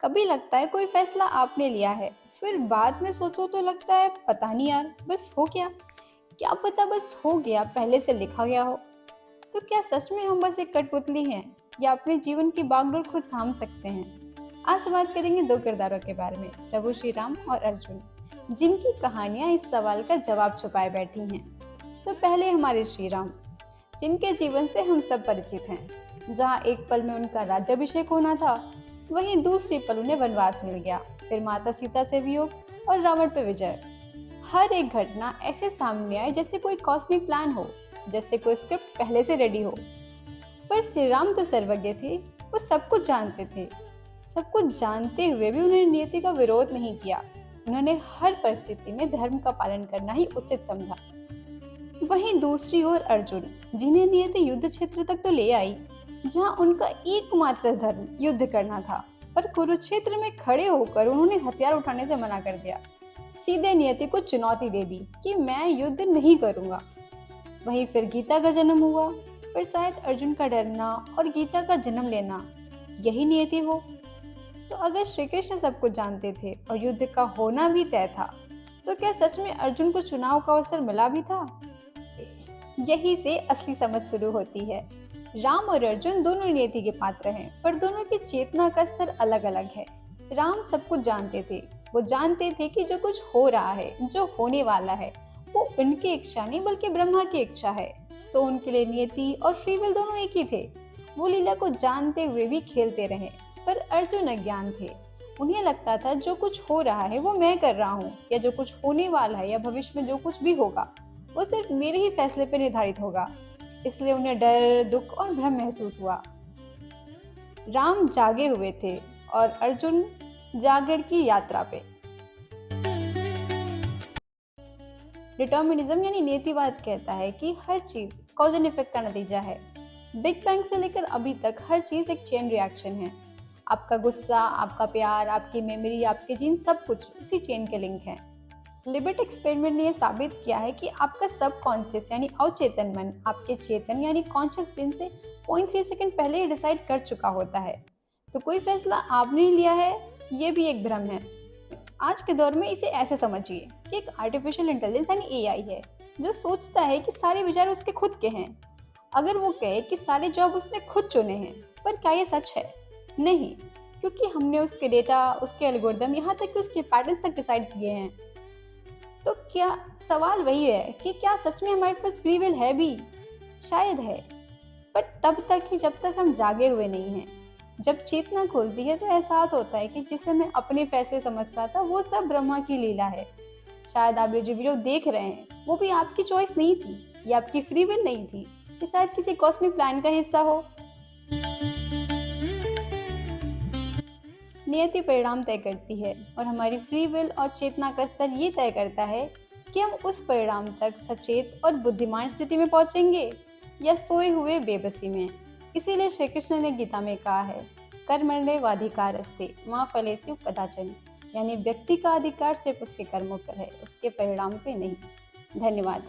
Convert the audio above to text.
कभी लगता है कोई फैसला आपने लिया है, फिर बाद में सोचो तो लगता है पता नहीं यार, बस हो गया। क्या पता बस हो गया पहले से लिखा गया हो। तो क्या सच में हम बस एक कठपुतली हैं या अपने जीवन की बागडोर खुद थाम सकते हैं? आज बात करेंगे दो किरदारों के बारे में, प्रभु श्री राम और अर्जुन, जिनकी कहानियां इस सवाल का जवाब छुपाए बैठी हैं। तो पहले हमारे श्री राम, जिनके जीवन से हम सब परिचित हैं। जहाँ एक पल में उनका राज्याभिषेक होना था, वहीं दूसरी पल उन्हें वनवास मिल गया, फिर माता सीता से वियोग और रावण पर विजय। हर एक घटना ऐसे सामने आए जैसे कोई कॉस्मिक प्लान हो, जैसे कोई स्क्रिप्ट पहले से रेडी हो। पर श्री राम तो सर्वज्ञ थे, वो सब कुछ जानते थे। सब कुछ जानते हुए भी उन्होंने नियति का विरोध नहीं किया। उन्होंने हर परिस्थिति में धर्म का पालन करना ही उचित समझा। वहीं दूसरी ओर अर्जुन, जिन्हें नियति युद्ध क्षेत्र तक तो ले आई, जहां उनका एकमात्र धर्म युद्ध करना था, पर कुरुक्षेत्र में खड़े होकर उन्होंने हथियार उठाने से मना कर दिया। सीधे नियति को चुनौती दे दी कि मैं युद्ध नहीं करूंगा। वहीं फिर गीता का जन्म हुआ, पर शायद अर्जुन का डरना और गीता का जन्म लेना यही नियति हो। तो अगर श्री कृष्ण सब कुछ जानते थे और युद्ध का होना भी तय था, तो क्या सच में अर्जुन को चुनाव का अवसर मिला भी था? यही से असली समझ शुरू होती है। राम और अर्जुन दोनों नियति के पात्र हैं, पर दोनों की चेतना का स्तर अलग अलग है। राम सब कुछ जानते थे। वो जानते थे कि जो कुछ हो रहा है, जो होने वाला है, वो उनकी इच्छा नहीं बल्कि ब्रह्मा की इच्छा है। तो उनके लिए नियति और फ्री विल दोनों एक ही थे। वो लीला को जानते हुए भी खेलते रहे। पर अर्जुन अज्ञान थे। उन्हें लगता था जो कुछ हो रहा है वो मैं कर रहा हूँ, या जो कुछ होने वाला है या भविष्य में जो कुछ भी होगा वो सिर्फ मेरे ही फैसले पर निर्धारित होगा। इसलिए उन्हें डर, दुख और भ्रम महसूस हुआ। राम जागे हुए थे और अर्जुन जागरण की यात्रा पे। डिटर्मिनिज्म यानी नीतिवाद कहता है कि हर चीज कॉज एंड इफेक्ट का नतीजा है। बिग बैंग से लेकर अभी तक हर चीज एक चेन रिएक्शन है। आपका गुस्सा, आपका प्यार, आपकी मेमोरी, आपके जीन, सब कुछ उसी चेन के लिंक हैं। लिबर्ट एक्सपेरिमेंट ने यह साबित किया है कि आपका सब कॉन्शियस यानी अवचेतन मन आपके चेतन यानी कॉन्शियस ब्रेन से 0.3 सेकंड पहले ही डिसाइड कर चुका होता है। तो कोई फैसला आपने लिया है, ये भी एक भ्रम है। आज के दौर में इसे ऐसे समझिए कि एक आर्टिफिशियल इंटेलिजेंस यानी एआई है, जो सोचता है कि सारे विचार उसके खुद के हैं। अगर वो कहे कि सारे जॉब उसने खुद चुने हैं, पर क्या ये सच है? नहीं, क्योंकि हमने उसके डेटा, उसके एल्गोरिदम, यहाँ तक कि उसके पैटर्न्स तक डिसाइड किए हैं। तो क्या सवाल वही है कि क्या सच में हमारे पास फ्री विल है भी? शायद है, पर तब तक ही जब तक हम जागे हुए नहीं हैं। जब चेतना खुलती है तो एहसास होता है कि जिसे मैं अपने फैसले समझता था वो सब ब्रह्मा की लीला है। शायद आप ये जो वीडियो देख रहे हैं वो भी आपकी चॉइस नहीं थी, ये आपकी फ्री विल नहीं थी, ये शायद किसी कॉस्मिक प्लान का हिस्सा हो। नियति परिणाम तय करती है और हमारी फ्री विल और चेतना का स्तर ये तय करता है कि हम उस परिणाम तक सचेत और बुद्धिमान स्थिति में पहुंचेंगे या सोए हुए बेबसी में। इसीलिए श्री कृष्ण ने गीता में कहा है, कर्मण्येवाधिकारस्ते मा फलेषु कदाचन, यानी व्यक्ति का अधिकार सिर्फ उसके कर्मों पर है, उसके परिणाम पे नहीं। धन्यवाद।